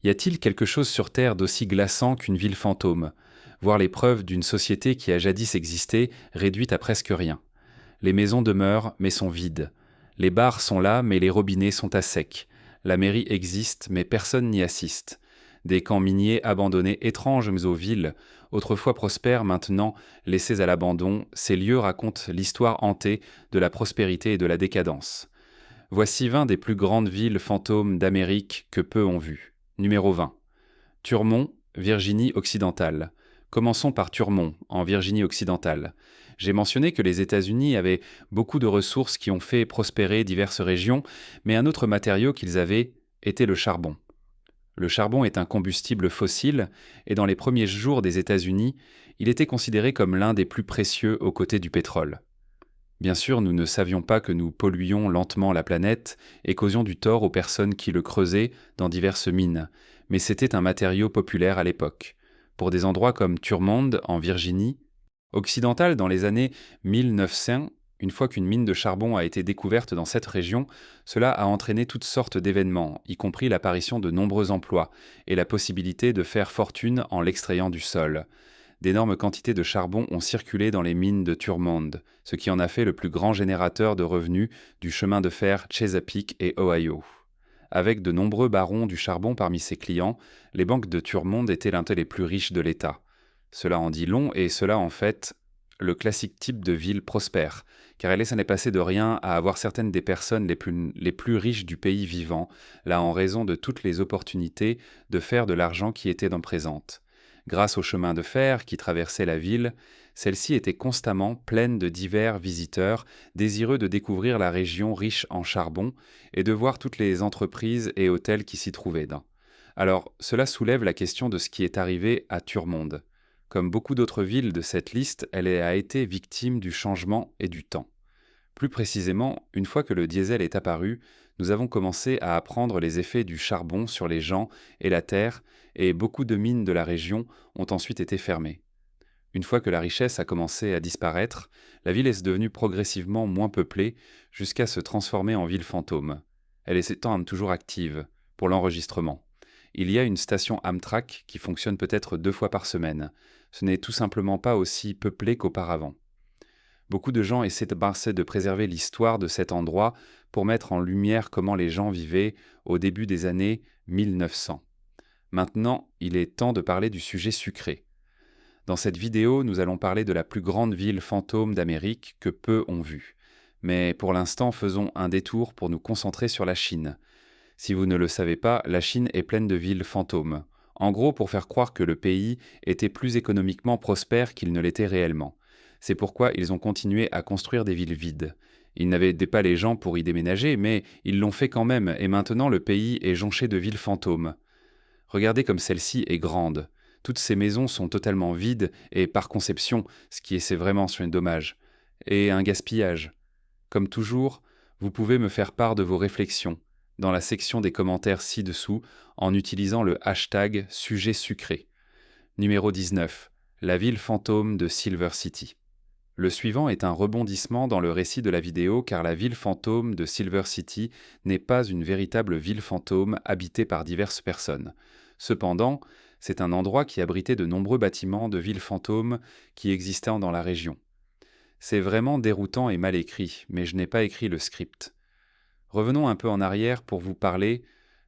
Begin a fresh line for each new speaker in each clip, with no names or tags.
Y a-t-il quelque chose sur Terre d'aussi glaçant qu'une ville fantôme? Voir les preuves d'une société qui a jadis existé, réduite à presque rien. Les maisons demeurent, mais sont vides. Les bars sont là, mais les robinets sont à sec. La mairie existe, mais personne n'y assiste. Des camps miniers abandonnés étranges aux villes, autrefois prospères, maintenant laissés à l'abandon, ces lieux racontent l'histoire hantée de la prospérité et de la décadence. Voici 20 des plus grandes villes fantômes d'Amérique que peu ont vues. Numéro 20. Turmont, Virginie-Occidentale. Commençons par Turmont, en Virginie-Occidentale. J'ai mentionné que les États-Unis avaient beaucoup de ressources qui ont fait prospérer diverses régions, mais un autre matériau qu'ils avaient était le charbon. Le charbon est un combustible fossile, et dans les premiers jours des États-Unis, il était considéré comme l'un des plus précieux aux côtés du pétrole. Bien sûr, nous ne savions pas que nous polluions lentement la planète et causions du tort aux personnes qui le creusaient dans diverses mines, mais c'était un matériau populaire à l'époque. Pour des endroits comme Thurmond, en Virginie, occidentale dans les années 1900, une fois qu'une mine de charbon a été découverte dans cette région, cela a entraîné toutes sortes d'événements, y compris l'apparition de nombreux emplois et la possibilité de faire fortune en l'extrayant du sol. D'énormes quantités de charbon ont circulé dans les mines de Thurmond, ce qui en a fait le plus grand générateur de revenus du chemin de fer Chesapeake et Ohio. Avec de nombreux barons du charbon parmi ses clients, les banques de Thurmond étaient l'un des plus riches de l'État. Cela en dit long et cela en fait le classique type de ville prospère, car elle s'en est passée de rien à avoir certaines des personnes les plus riches du pays vivant, là en raison de toutes les opportunités de faire de l'argent qui étaient dans présente. Grâce au chemin de fer qui traversait la ville, celle-ci était constamment pleine de divers visiteurs désireux de découvrir la région riche en charbon et de voir toutes les entreprises et hôtels qui s'y trouvaient. Alors, cela soulève la question de ce qui est arrivé à Thurmond. Comme beaucoup d'autres villes de cette liste, elle a été victime du changement et du temps. Plus précisément, une fois que le diesel est apparu, nous avons commencé à apprendre les effets du charbon sur les gens et la terre, et beaucoup de mines de la région ont ensuite été fermées. Une fois que la richesse a commencé à disparaître, la ville est devenue progressivement moins peuplée jusqu'à se transformer en ville fantôme. Elle est cependant toujours active pour l'enregistrement. Il y a une station Amtrak qui fonctionne peut-être 2 fois par semaine. Ce n'est tout simplement pas aussi peuplé qu'auparavant. Beaucoup de gens essaient de préserver l'histoire de cet endroit pour mettre en lumière comment les gens vivaient au début des années 1900. Maintenant, il est temps de parler du sujet sucré. Dans cette vidéo, nous allons parler de la plus grande ville fantôme d'Amérique que peu ont vue. Mais pour l'instant, faisons un détour pour nous concentrer sur la Chine. Si vous ne le savez pas, la Chine est pleine de villes fantômes. En gros, pour faire croire que le pays était plus économiquement prospère qu'il ne l'était réellement. C'est pourquoi ils ont continué à construire des villes vides. Ils n'avaient pas les gens pour y déménager, mais ils l'ont fait quand même, et maintenant le pays est jonché de villes fantômes. Regardez comme celle-ci est grande. Toutes ces maisons sont totalement vides, et par conception, c'est vraiment un dommage, et un gaspillage. Comme toujours, vous pouvez me faire part de vos réflexions dans la section des commentaires ci-dessous en utilisant le hashtag sujet sucré. Numéro 19. La ville fantôme de Silver City. Le suivant est un rebondissement dans le récit de la vidéo car la ville fantôme de Silver City n'est pas une véritable ville fantôme habitée par diverses personnes. Cependant, c'est un endroit qui abritait de nombreux bâtiments de villes fantômes qui existaient dans la région. C'est vraiment déroutant et mal écrit, mais je n'ai pas écrit le script. Revenons un peu en arrière pour vous parler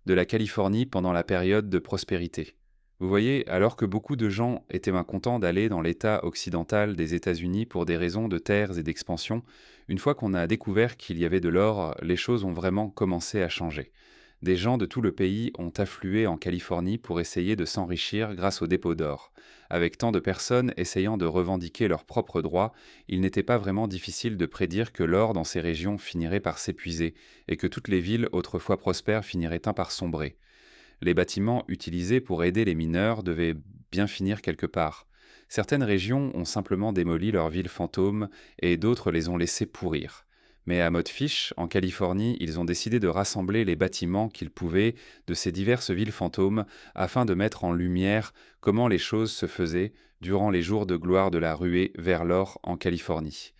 de la Californie pendant la période de prospérité. Vous voyez, alors que beaucoup de gens étaient mécontents d'aller dans l'État occidental des États-Unis pour des raisons de terres et d'expansion, une fois qu'on a découvert qu'il y avait de l'or, les choses ont vraiment commencé à changer. Des gens de tout le pays ont afflué en Californie pour essayer de s'enrichir grâce aux dépôts d'or. Avec tant de personnes essayant de revendiquer leurs propres droits, il n'était pas vraiment difficile de prédire que l'or dans ces régions finirait par s'épuiser et que toutes les villes autrefois prospères finiraient par sombrer. Les bâtiments utilisés pour aider les mineurs devaient bien finir quelque part. Certaines régions ont simplement démoli leurs villes fantômes et d'autres les ont laissées pourrir. Mais à Modfish, en Californie, ils ont décidé de rassembler les bâtiments qu'ils pouvaient de ces diverses villes fantômes afin de mettre en lumière comment les choses se faisaient durant les jours de gloire de la ruée vers l'or en Californie.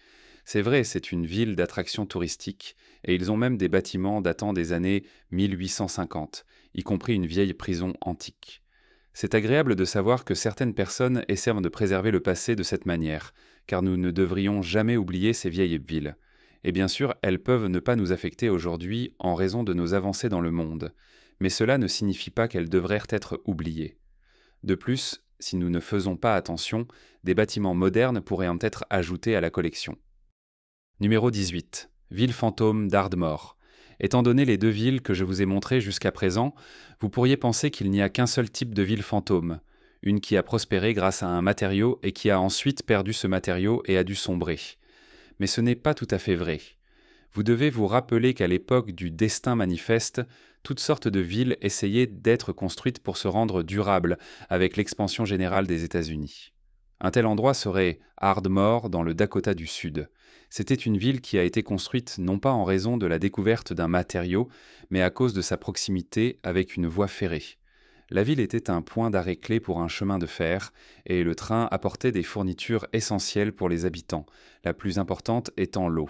C'est vrai, c'est une ville d'attractions touristiques, et ils ont même des bâtiments datant des années 1850, y compris une vieille prison antique. C'est agréable de savoir que certaines personnes essaient de préserver le passé de cette manière, car nous ne devrions jamais oublier ces vieilles villes. Et bien sûr, elles peuvent ne pas nous affecter aujourd'hui en raison de nos avancées dans le monde, mais cela ne signifie pas qu'elles devraient être oubliées. De plus, si nous ne faisons pas attention, des bâtiments modernes pourraient en être ajoutés à la collection. Numéro 18. Ville fantôme d'Ardmore. Étant donné les deux villes que je vous ai montrées jusqu'à présent, vous pourriez penser qu'il n'y a qu'un seul type de ville fantôme, une qui a prospéré grâce à un matériau et qui a ensuite perdu ce matériau et a dû sombrer. Mais ce n'est pas tout à fait vrai. Vous devez vous rappeler qu'à l'époque du destin manifeste, toutes sortes de villes essayaient d'être construites pour se rendre durables avec l'expansion générale des États-Unis. Un tel endroit serait Ardmore dans le Dakota du Sud. C'était une ville qui a été construite non pas en raison de la découverte d'un matériau, mais à cause de sa proximité avec une voie ferrée. La ville était un point d'arrêt clé pour un chemin de fer, et le train apportait des fournitures essentielles pour les habitants, la plus importante étant l'eau.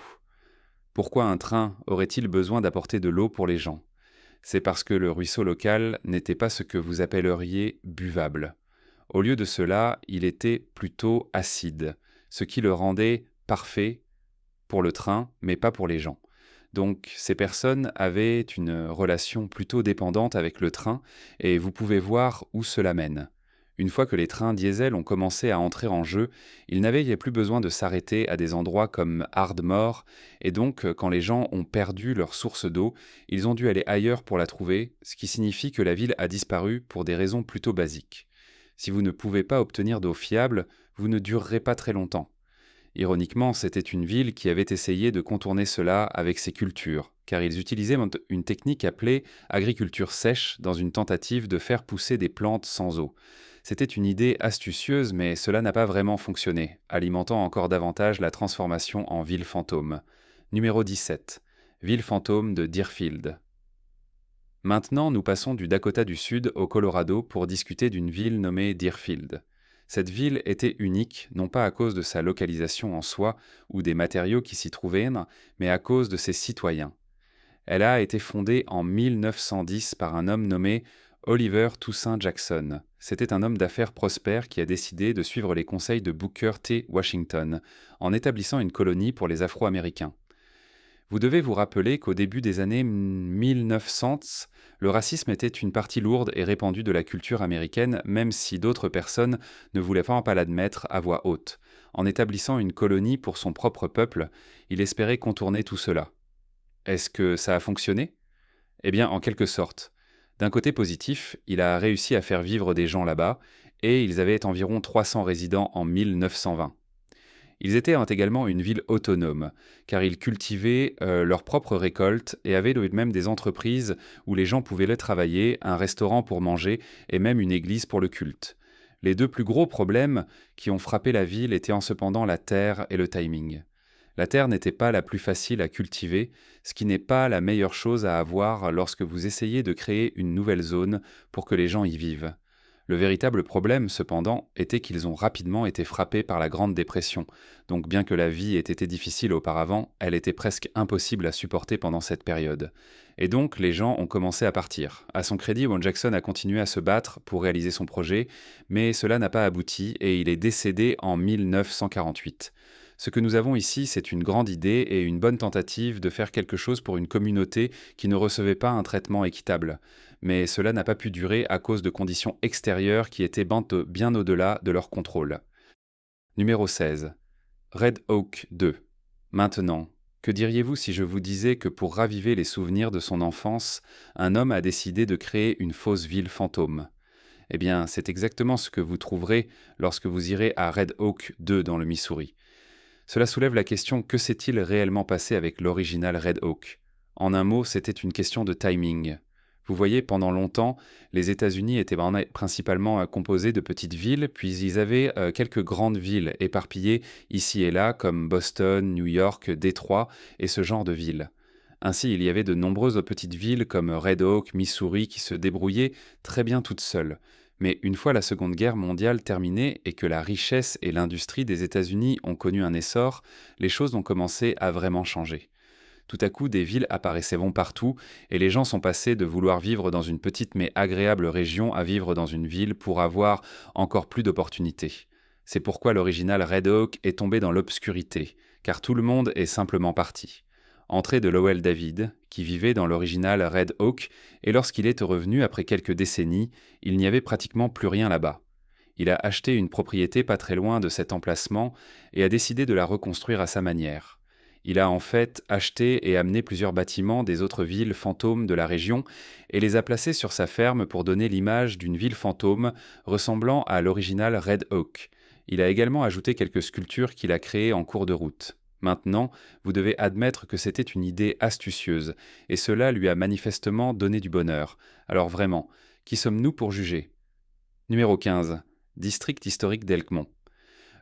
Pourquoi un train aurait-il besoin d'apporter de l'eau pour les gens? C'est parce que le ruisseau local n'était pas ce que vous appelleriez buvable. Au lieu de cela, il était plutôt acide, ce qui le rendait parfait pour le train, mais pas pour les gens. Donc ces personnes avaient une relation plutôt dépendante avec le train, et vous pouvez voir où cela mène. Une fois que les trains diesel ont commencé à entrer en jeu, ils n'avaient plus besoin de s'arrêter à des endroits comme Ardmore, et donc quand les gens ont perdu leur source d'eau, ils ont dû aller ailleurs pour la trouver, ce qui signifie que la ville a disparu pour des raisons plutôt basiques. Si vous ne pouvez pas obtenir d'eau fiable, vous ne durerez pas très longtemps. Ironiquement, c'était une ville qui avait essayé de contourner cela avec ses cultures, car ils utilisaient une technique appelée agriculture sèche dans une tentative de faire pousser des plantes sans eau. C'était une idée astucieuse, mais cela n'a pas vraiment fonctionné, alimentant encore davantage la transformation en ville fantôme. Numéro 17. Ville fantôme de Deerfield. Maintenant, nous passons du Dakota du Sud au Colorado pour discuter d'une ville nommée Deerfield. Cette ville était unique, non pas à cause de sa localisation en soi ou des matériaux qui s'y trouvaient, mais à cause de ses citoyens. Elle a été fondée en 1910 par un homme nommé Oliver Toussaint Jackson. C'était un homme d'affaires prospère qui a décidé de suivre les conseils de Booker T. Washington en établissant une colonie pour les Afro-Américains. Vous devez vous rappeler qu'au début des années 1900, le racisme était une partie lourde et répandue de la culture américaine, même si d'autres personnes ne voulaient pas l'admettre à voix haute. En établissant une colonie pour son propre peuple, il espérait contourner tout cela. Est-ce que ça a fonctionné? Eh bien, en quelque sorte. D'un côté positif, il a réussi à faire vivre des gens là-bas, et ils avaient environ 300 résidents en 1920. Ils étaient également une ville autonome, car ils cultivaient leurs propres récoltes et avaient même des entreprises où les gens pouvaient les travailler, un restaurant pour manger et même une église pour le culte. Les deux plus gros problèmes qui ont frappé la ville étaient cependant la terre et le timing. La terre n'était pas la plus facile à cultiver, ce qui n'est pas la meilleure chose à avoir lorsque vous essayez de créer une nouvelle zone pour que les gens y vivent. Le véritable problème, cependant, était qu'ils ont rapidement été frappés par la Grande Dépression, donc bien que la vie ait été difficile auparavant, elle était presque impossible à supporter pendant cette période. Et donc les gens ont commencé à partir. À son crédit, Won Jackson a continué à se battre pour réaliser son projet, mais cela n'a pas abouti et il est décédé en 1948. Ce que nous avons ici, c'est une grande idée et une bonne tentative de faire quelque chose pour une communauté qui ne recevait pas un traitement équitable. Mais cela n'a pas pu durer à cause de conditions extérieures qui étaient bien au-delà de leur contrôle. Numéro 16. Red Oak 2. Maintenant, que diriez-vous si je vous disais que pour raviver les souvenirs de son enfance, un homme a décidé de créer une fausse ville fantôme? Eh bien, c'est exactement ce que vous trouverez lorsque vous irez à Red Oak 2 dans le Missouri. Cela soulève la question: que s'est-il réellement passé avec l'original Red Oak? En un mot, c'était une question de timing. Vous voyez, pendant longtemps, les États-Unis étaient principalement composés de petites villes, puis ils avaient quelques grandes villes éparpillées ici et là, comme Boston, New York, Détroit et ce genre de villes. Ainsi, il y avait de nombreuses petites villes comme Red Oak, Missouri, qui se débrouillaient très bien toutes seules. Mais une fois la Seconde Guerre mondiale terminée et que la richesse et l'industrie des États-Unis ont connu un essor, les choses ont commencé à vraiment changer. Tout à coup, des villes apparaissaient bon partout, et les gens sont passés de vouloir vivre dans une petite mais agréable région à vivre dans une ville pour avoir encore plus d'opportunités. C'est pourquoi l'original Red Oak est tombé dans l'obscurité, car tout le monde est simplement parti. Entrée de Lowell David, qui vivait dans l'original Red Oak, et lorsqu'il est revenu après quelques décennies, il n'y avait pratiquement plus rien là-bas. Il a acheté une propriété pas très loin de cet emplacement et a décidé de la reconstruire à sa manière. Il a en fait acheté et amené plusieurs bâtiments des autres villes fantômes de la région et les a placés sur sa ferme pour donner l'image d'une ville fantôme ressemblant à l'original Red Oak. Il a également ajouté quelques sculptures qu'il a créées en cours de route. Maintenant, vous devez admettre que c'était une idée astucieuse, et cela lui a manifestement donné du bonheur. Alors vraiment, qui sommes-nous pour juger? Numéro 15. District historique d'Elkmont.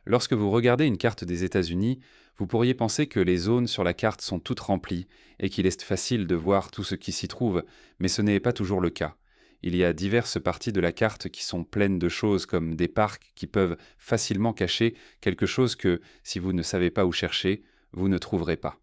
Lorsque vous regardez une carte des États-Unis, vous pourriez penser que les zones sur la carte sont toutes remplies et qu'il est facile de voir tout ce qui s'y trouve, mais ce n'est pas toujours le cas. Il y a diverses parties de la carte qui sont pleines de choses comme des parcs qui peuvent facilement cacher quelque chose que, si vous ne savez pas où chercher, vous ne trouverez pas.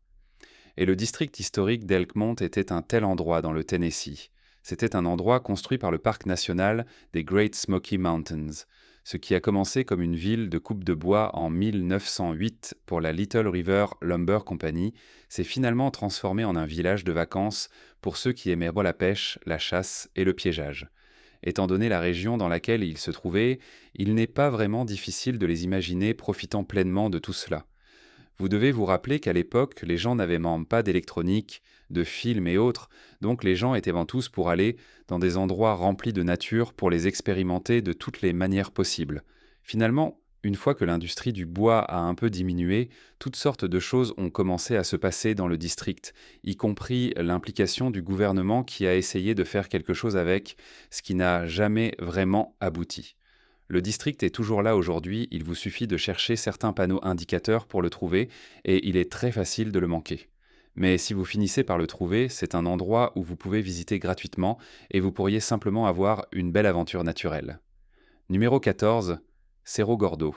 Et le district historique d'Elkmont était un tel endroit dans le Tennessee. C'était un endroit construit par le parc national des Great Smoky Mountains, ce qui a commencé comme une ville de coupe de bois en 1908 pour la Little River Lumber Company, s'est finalement transformé en un village de vacances pour ceux qui aimaient la pêche, la chasse et le piégeage. Étant donné la région dans laquelle ils se trouvaient, il n'est pas vraiment difficile de les imaginer profitant pleinement de tout cela. Vous devez vous rappeler qu'à l'époque, les gens n'avaient même pas d'électronique, de films et autres, donc les gens étaient tous pour aller dans des endroits remplis de nature pour les expérimenter de toutes les manières possibles. Finalement, une fois que l'industrie du bois a un peu diminué, toutes sortes de choses ont commencé à se passer dans le district, y compris l'implication du gouvernement qui a essayé de faire quelque chose avec, ce qui n'a jamais vraiment abouti. Le district est toujours là aujourd'hui, il vous suffit de chercher certains panneaux indicateurs pour le trouver, et il est très facile de le manquer. Mais si vous finissez par le trouver, c'est un endroit où vous pouvez visiter gratuitement, et vous pourriez simplement avoir une belle aventure naturelle. Numéro 14. Cerro Gordo.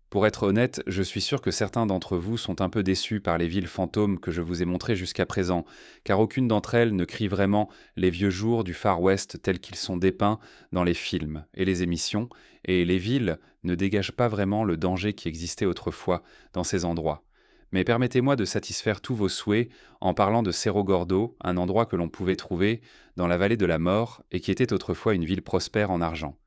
Pour être honnête, je suis sûr que certains d'entre vous sont un peu déçus par les villes fantômes que je vous ai montrées jusqu'à présent, car aucune d'entre elles ne crie vraiment les vieux jours du Far West tels qu'ils sont dépeints dans les films et les émissions, et les villes ne dégagent pas vraiment le danger qui existait autrefois dans ces endroits. Mais permettez-moi de satisfaire tous vos souhaits en parlant de Cerro Gordo, un endroit que l'on pouvait trouver dans la vallée de la mort et qui était autrefois une ville prospère en argent.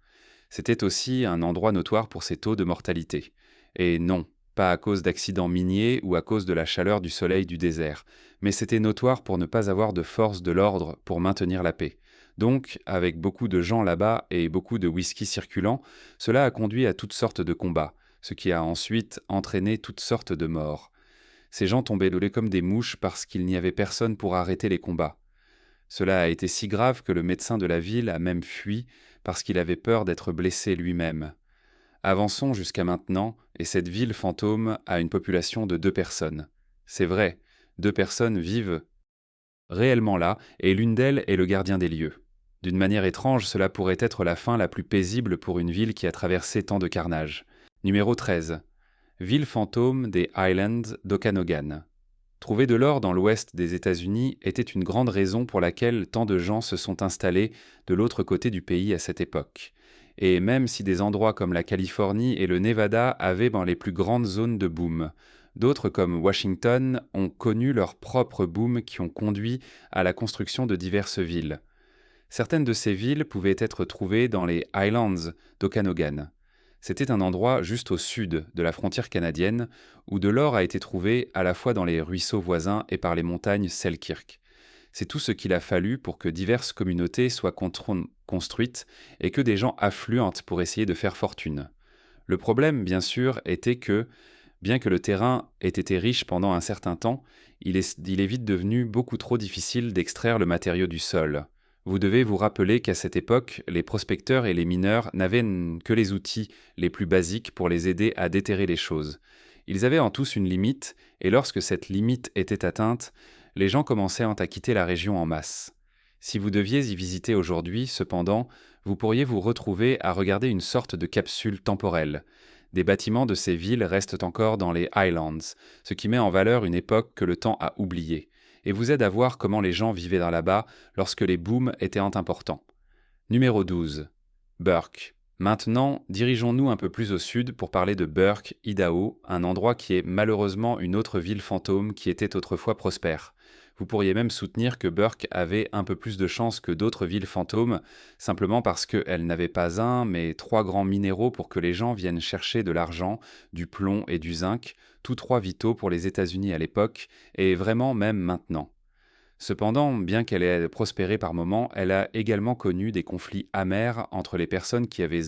C'était aussi un endroit notoire pour ses taux de mortalité. Et non, pas à cause d'accidents miniers ou à cause de la chaleur du soleil du désert, mais c'était notoire pour ne pas avoir de force de l'ordre pour maintenir la paix. Donc, avec beaucoup de gens là-bas et beaucoup de whisky circulant, cela a conduit à toutes sortes de combats, ce qui a ensuite entraîné toutes sortes de morts. Ces gens tombaient au lait comme des mouches parce qu'il n'y avait personne pour arrêter les combats. Cela a été si grave que le médecin de la ville a même fui parce qu'il avait peur d'être blessé lui-même. Avançons jusqu'à maintenant, et cette ville fantôme a une population de 2 personnes. C'est vrai, 2 personnes vivent réellement là, et l'une d'elles est le gardien des lieux. D'une manière étrange, cela pourrait être la fin la plus paisible pour une ville qui a traversé tant de carnage. Numéro 13. Ville fantôme des Highlands d'Okanogan. Trouver de l'or dans l'ouest des États-Unis était une grande raison pour laquelle tant de gens se sont installés de l'autre côté du pays à cette époque. Et même si des endroits comme la Californie et le Nevada avaient dans les plus grandes zones de boom, d'autres comme Washington ont connu leur propre boom qui ont conduit à la construction de diverses villes. Certaines de ces villes pouvaient être trouvées dans les Highlands d'Okanogan. C'était un endroit juste au sud de la frontière canadienne où de l'or a été trouvé à la fois dans les ruisseaux voisins et par les montagnes Selkirk. C'est tout ce qu'il a fallu pour que diverses communautés soient construites et que des gens affluentent pour essayer de faire fortune. Le problème, bien sûr, était que, bien que le terrain ait été riche pendant un certain temps, il est vite devenu beaucoup trop difficile d'extraire le matériau du sol. Vous devez vous rappeler qu'à cette époque, les prospecteurs et les mineurs n'avaient que les outils les plus basiques pour les aider à déterrer les choses. Ils avaient en tous une limite, et lorsque cette limite était atteinte, les gens commençaient à quitter la région en masse. Si vous deviez y visiter aujourd'hui, cependant, vous pourriez vous retrouver à regarder une sorte de capsule temporelle. Des bâtiments de ces villes restent encore dans les Highlands, ce qui met en valeur une époque que le temps a oubliée, et vous aide à voir comment les gens vivaient dans là-bas lorsque les booms étaient importants. Numéro 12. Burke. Maintenant, dirigeons-nous un peu plus au sud pour parler de Burke, Idaho, un endroit qui est malheureusement une autre ville fantôme qui était autrefois prospère. Vous pourriez même soutenir que Burke avait un peu plus de chance que d'autres villes fantômes, simplement parce qu'elle n'avait pas un, mais trois grands minéraux pour que les gens viennent chercher de l'argent, du plomb et du zinc, tous trois vitaux pour les États-Unis à l'époque, et vraiment même maintenant. Cependant, bien qu'elle ait prospéré par moments, elle a également connu des conflits amers entre les personnes qui avaient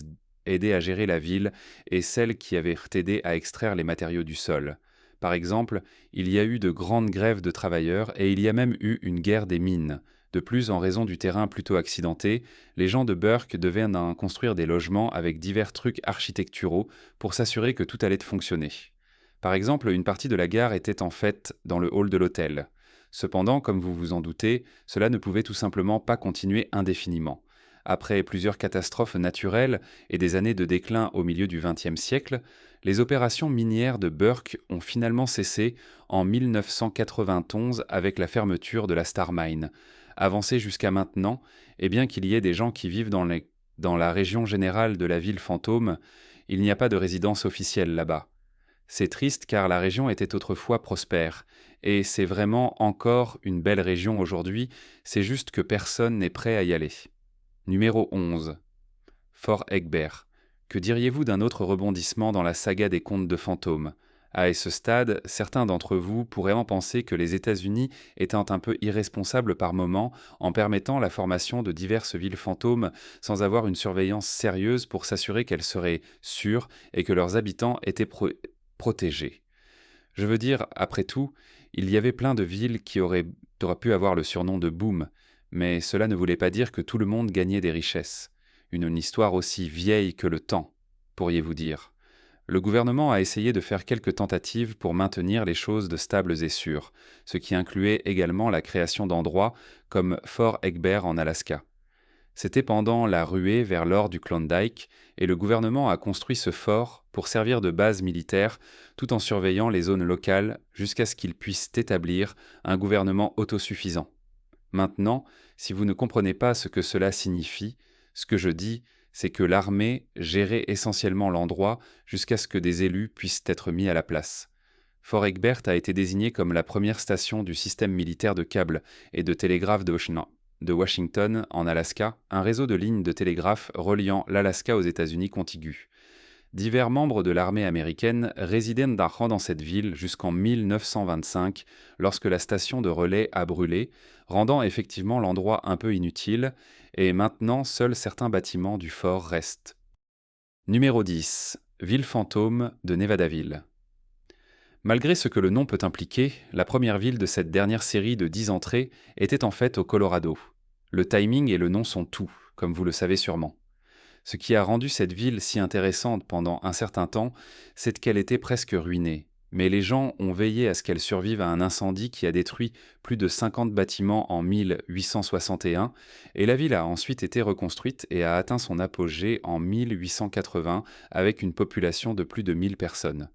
aidé à gérer la ville et celles qui avaient aidé à extraire les matériaux du sol. Par exemple, il y a eu de grandes grèves de travailleurs et il y a même eu une guerre des mines. De plus, en raison du terrain plutôt accidenté, les gens de Burke devaient en construire des logements avec divers trucs architecturaux pour s'assurer que tout allait fonctionner. Par exemple, une partie de la gare était en fait dans le hall de l'hôtel. Cependant, comme vous vous en doutez, cela ne pouvait tout simplement pas continuer indéfiniment. Après plusieurs catastrophes naturelles et des années de déclin au milieu du XXe siècle, les opérations minières de Burke ont finalement cessé en 1991 avec la fermeture de la Star Mine. Avancé jusqu'à maintenant, et bien qu'il y ait des gens qui vivent dans la région générale de la ville fantôme, il n'y a pas de résidence officielle là-bas. C'est triste car la région était autrefois prospère, et c'est vraiment encore une belle région aujourd'hui, c'est juste que personne n'est prêt à y aller. Numéro 11. Fort Egbert. Que diriez-vous d'un autre rebondissement dans la saga des contes de fantômes? À ce stade, certains d'entre vous pourraient en penser que les États-Unis étant un peu irresponsables par moments en permettant la formation de diverses villes fantômes sans avoir une surveillance sérieuse pour s'assurer qu'elles seraient sûres et que leurs habitants étaient protégés. Je veux dire, après tout, il y avait plein de villes qui auraient pu avoir le surnom de boom, mais cela ne voulait pas dire que tout le monde gagnait des richesses. Une histoire aussi vieille que le temps, pourriez-vous dire. Le gouvernement a essayé de faire quelques tentatives pour maintenir les choses de stables et sûres, ce qui incluait également la création d'endroits comme Fort Egbert en Alaska. C'était pendant la ruée vers l'or du Klondike, et le gouvernement a construit ce fort pour servir de base militaire tout en surveillant les zones locales jusqu'à ce qu'il puisse établir un gouvernement autosuffisant. Maintenant, si vous ne comprenez pas ce que cela signifie, ce que je dis, c'est que l'armée gérait essentiellement l'endroit jusqu'à ce que des élus puissent être mis à la place. Fort Egbert a été désigné comme la première station du système militaire de câbles et de télégraphe de Washington, en Alaska, un réseau de lignes de télégraphe reliant l'Alaska aux États-Unis contigus. Divers membres de l'armée américaine résidaient dans cette ville jusqu'en 1925, lorsque la station de relais a brûlé, rendant effectivement l'endroit un peu inutile, et maintenant seuls certains bâtiments du fort restent. Numéro 10. Ville fantôme de Nevadaville. Malgré ce que le nom peut impliquer, la première ville de cette dernière série de 10 entrées était en fait au Colorado. Le timing et le nom sont tout, comme vous le savez sûrement. Ce qui a rendu cette ville si intéressante pendant un certain temps, c'est qu'elle était presque ruinée. Mais les gens ont veillé à ce qu'elle survive à un incendie qui a détruit plus de 50 bâtiments en 1861, et la ville a ensuite été reconstruite et a atteint son apogée en 1880 avec une population de plus de 1000 personnes.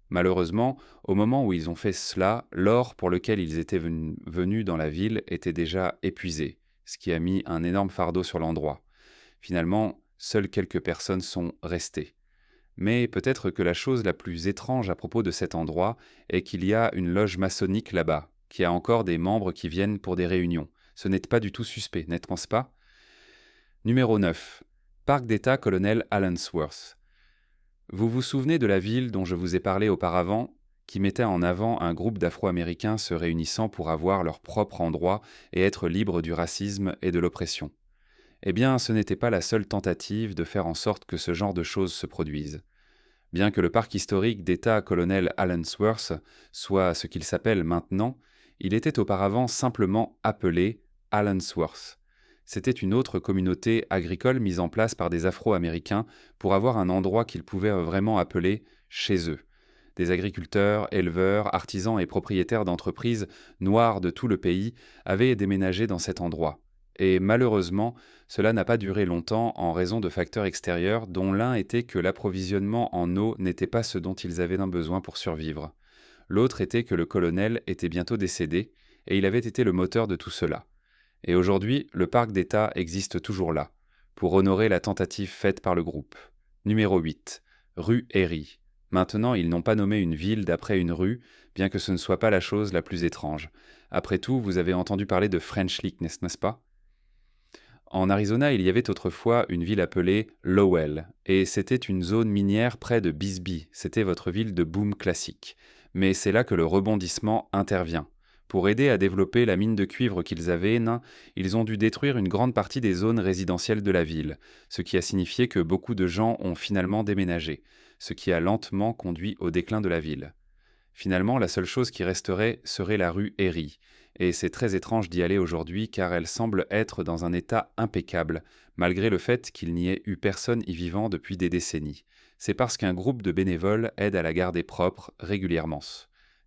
Malheureusement, au moment où ils ont fait cela, l'or pour lequel ils étaient venus dans la ville était déjà épuisé, ce qui a mis un énorme fardeau sur l'endroit. Finalement, seules quelques personnes sont restées. Mais peut-être que la chose la plus étrange à propos de cet endroit est qu'il y a une loge maçonnique là-bas, qui a encore des membres qui viennent pour des réunions. Ce n'est pas du tout suspect, n'est-ce pas? Numéro 9. Parc d'État Colonel Allensworth. Vous vous souvenez de la ville dont je vous ai parlé auparavant, qui mettait en avant un groupe d'Afro-Américains se réunissant pour avoir leur propre endroit et être libres du racisme et de l'oppression? Eh bien, ce n'était pas la seule tentative de faire en sorte que ce genre de choses se produisent. Bien que le parc historique d'État Colonel Allensworth soit ce qu'il s'appelle maintenant, il était auparavant simplement appelé Allensworth. C'était une autre communauté agricole mise en place par des Afro-Américains pour avoir un endroit qu'ils pouvaient vraiment appeler chez eux. Des agriculteurs, éleveurs, artisans et propriétaires d'entreprises noires de tout le pays avaient déménagé dans cet endroit. et malheureusement, cela n'a pas duré longtemps en raison de facteurs extérieurs dont l'un était que l'approvisionnement en eau n'était pas ce dont ils avaient besoin pour survivre. L'autre était que le colonel était bientôt décédé, et il avait été le moteur de tout cela. Et aujourd'hui, le parc d'État existe toujours là, pour honorer la tentative faite par le groupe. Numéro 8. Rue Erie. Maintenant, ils n'ont pas nommé une ville d'après une rue, bien que ce ne soit pas la chose la plus étrange. Après tout, vous avez entendu parler de French Lick, n'est-ce pas? En Arizona, il y avait autrefois une ville appelée Lowell, et c'était une zone minière près de Bisbee, c'était votre ville de boom classique. Mais c'est là que le rebondissement intervient. Pour aider à développer la mine de cuivre qu'ils avaient, ils ont dû détruire une grande partie des zones résidentielles de la ville, ce qui a signifié que beaucoup de gens ont finalement déménagé, ce qui a lentement conduit au déclin de la ville. Finalement, la seule chose qui resterait serait la rue Erie, et c'est très étrange d'y aller aujourd'hui car elle semble être dans un état impeccable, malgré le fait qu'il n'y ait eu personne y vivant depuis des décennies. C'est parce qu'un groupe de bénévoles aide à la garder propre régulièrement.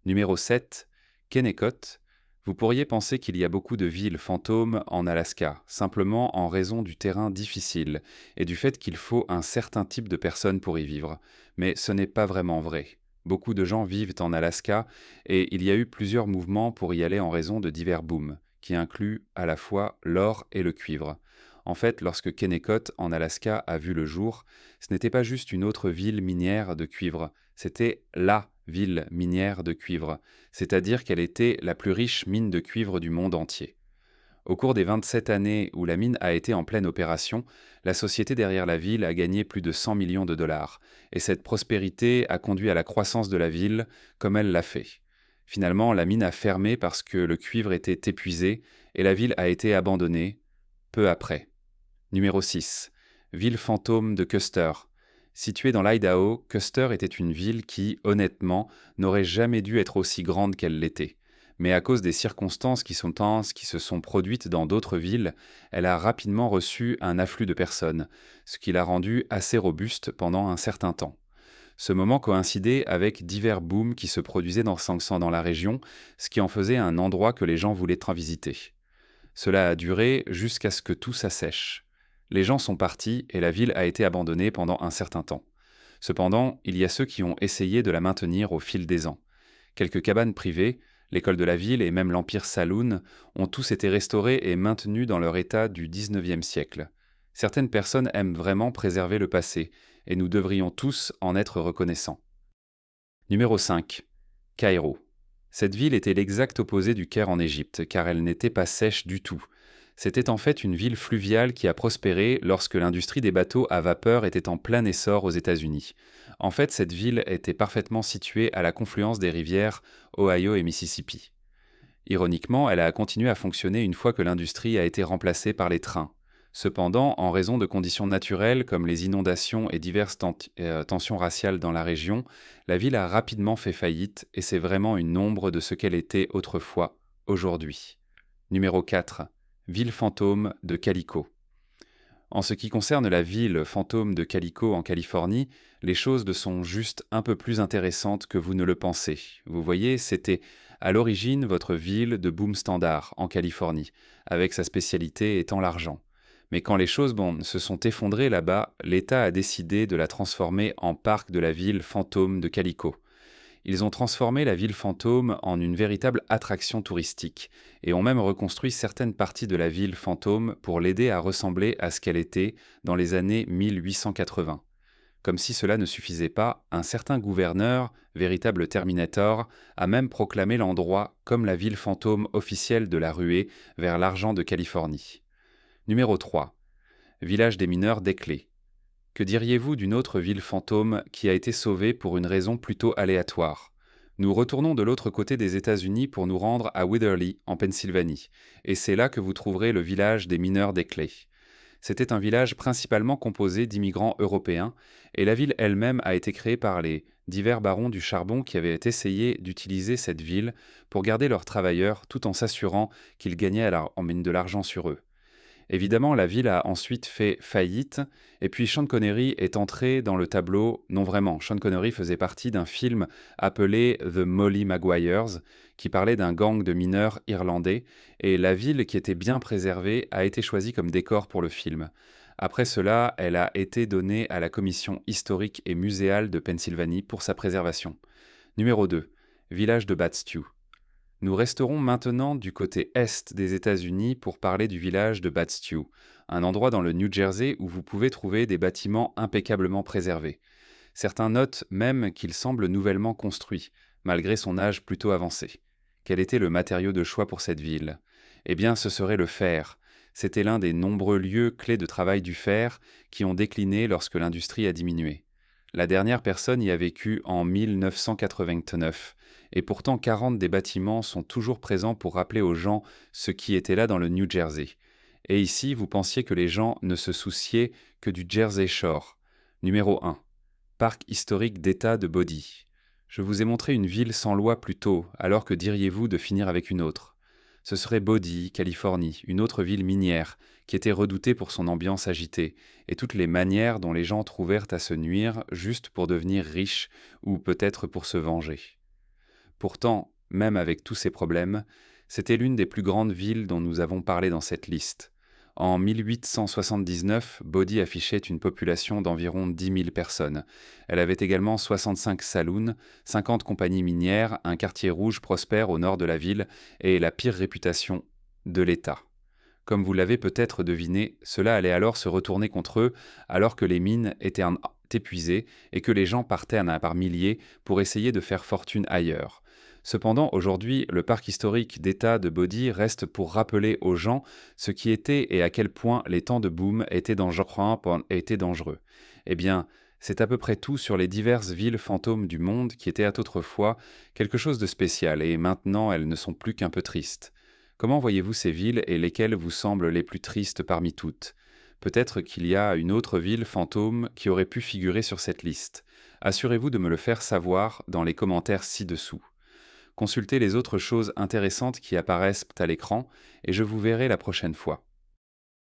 Numéro 7. Kennecott. Vous pourriez penser qu'il y a beaucoup de villes fantômes en Alaska, simplement en raison du terrain difficile et du fait qu'il faut un certain type de personnes pour y vivre. Mais ce n'est pas vraiment vrai. Beaucoup de gens vivent en Alaska et il y a eu plusieurs mouvements pour y aller en raison de divers booms, qui incluent à la fois l'or et le cuivre. En fait, lorsque Kennecott, en Alaska, a vu le jour, ce n'était pas juste une autre ville minière de cuivre, c'était LA ville minière de cuivre, c'est-à-dire qu'elle était la plus riche mine de cuivre du monde entier. Au cours des 27 années où la mine a été en pleine opération, la société derrière la ville a gagné plus de 100 millions de dollars, et cette prospérité a conduit à la croissance de la ville, comme elle l'a fait. Finalement, la mine a fermé parce que le cuivre était épuisé, et la ville a été abandonnée, peu après. Numéro 6. Ville fantôme de Custer. Située dans l'Idaho, Custer était une ville qui, honnêtement, n'aurait jamais dû être aussi grande qu'elle l'était. Mais à cause des circonstances qui se sont produites dans d'autres villes, elle a rapidement reçu un afflux de personnes, ce qui l'a rendue assez robuste pendant un certain temps. Ce moment coïncidait avec divers booms qui se produisaient dans la région, ce qui en faisait un endroit que les gens voulaient visiter. Cela a duré jusqu'à ce que tout s'assèche. Les gens sont partis et la ville a été abandonnée pendant un certain temps. Cependant, il y a ceux qui ont essayé de la maintenir au fil des ans. Quelques cabanes privées, l'école de la ville et même l'Empire Saloon ont tous été restaurés et maintenus dans leur état du XIXe siècle. Certaines personnes aiment vraiment préserver le passé, et nous devrions tous en être reconnaissants. Numéro 5. Caïro. Cette ville était l'exact opposé du Caire en Égypte, car elle n'était pas sèche du tout. C'était en fait une ville fluviale qui a prospéré lorsque l'industrie des bateaux à vapeur était en plein essor aux États-Unis. En fait, cette ville était parfaitement située à la confluence des rivières Ohio et Mississippi. Ironiquement, elle a continué à fonctionner une fois que l'industrie a été remplacée par les trains. Cependant, en raison de conditions naturelles comme les inondations et diverses tensions raciales dans la région, la ville a rapidement fait faillite et c'est vraiment une ombre de ce qu'elle était autrefois, aujourd'hui. Numéro 4. Ville fantôme de Calico. En ce qui concerne la ville fantôme de Calico en Californie, les choses sont juste un peu plus intéressantes que vous ne le pensez. Vous voyez, c'était à l'origine votre ville de boom standard en Californie, avec sa spécialité étant l'argent. Mais quand les choses se sont effondrées là-bas, l'État a décidé de la transformer en parc de la ville fantôme de Calico. Ils ont transformé la ville fantôme en une véritable attraction touristique et ont même reconstruit certaines parties de la ville fantôme pour l'aider à ressembler à ce qu'elle était dans les années 1880. Comme si cela ne suffisait pas, un certain gouverneur, véritable Terminator, a même proclamé l'endroit comme la ville fantôme officielle de la ruée vers l'argent de Californie. Numéro 3. Village des mineurs d'Eckley. Que diriez-vous d'une autre ville fantôme qui a été sauvée pour une raison plutôt aléatoire? Nous retournons de l'autre côté des États-Unis pour nous rendre à Witherley, en Pennsylvanie, et c'est là que vous trouverez le village des mineurs d'Eckley. C'était un village principalement composé d'immigrants européens, et la ville elle-même a été créée par les divers barons du charbon qui avaient essayé d'utiliser cette ville pour garder leurs travailleurs tout en s'assurant qu'ils gagnaient de l'argent sur eux. Évidemment, la ville a ensuite fait faillite, et puis Sean Connery est entré dans le tableau. Non vraiment, Sean Connery faisait partie d'un film appelé The Molly Maguires, qui parlait d'un gang de mineurs irlandais, et la ville, qui était bien préservée, a été choisie comme décor pour le film. Après cela, elle a été donnée à la Commission historique et muséale de Pennsylvanie pour sa préservation. Numéro 2. Village de Bad Stew. Nous resterons maintenant du côté est des États-Unis pour parler du village de Bad Stew, un endroit dans le New Jersey où vous pouvez trouver des bâtiments impeccablement préservés. Certains notent même qu'il semble nouvellement construit, malgré son âge plutôt avancé. Quel était le matériau de choix pour cette ville? Eh bien, ce serait le fer. C'était l'un des nombreux lieux clés de travail du fer qui ont décliné lorsque l'industrie a diminué. La dernière personne y a vécu en 1989, et pourtant 40 des bâtiments sont toujours présents pour rappeler aux gens ce qui était là dans le New Jersey. Et ici, vous pensiez que les gens ne se souciaient que du Jersey Shore. Numéro 1. Parc historique d'État de Bodie. Je vous ai montré une ville sans loi plus tôt, alors que diriez-vous de finir avec une autre? Ce serait Bodie, Californie, une autre ville minière, qui était redoutée pour son ambiance agitée, et toutes les manières dont les gens trouvèrent à se nuire juste pour devenir riches, ou peut-être pour se venger. Pourtant, même avec tous ces problèmes, c'était l'une des plus grandes villes dont nous avons parlé dans cette liste. En 1879, Bodie affichait une population d'environ 10 000 personnes. Elle avait également 65 saloons, 50 compagnies minières, un quartier rouge prospère au nord de la ville et la pire réputation de l'État. Comme vous l'avez peut-être deviné, cela allait alors se retourner contre eux alors que les mines étaient épuisées et que les gens partaient par milliers pour essayer de faire fortune ailleurs. Cependant, aujourd'hui, le parc historique d'État de Bodie reste pour rappeler aux gens ce qui était et à quel point les temps de boom étaient dangereux. Eh bien, c'est à peu près tout sur les diverses villes fantômes du monde qui étaient autrefois quelque chose de spécial et maintenant elles ne sont plus qu'un peu tristes. Comment voyez-vous ces villes et lesquelles vous semblent les plus tristes parmi toutes? Peut-être qu'il y a une autre ville fantôme qui aurait pu figurer sur cette liste. Assurez-vous de me le faire savoir dans les commentaires ci-dessous. Consultez les autres choses intéressantes qui apparaissent à l'écran et je vous verrai la prochaine fois.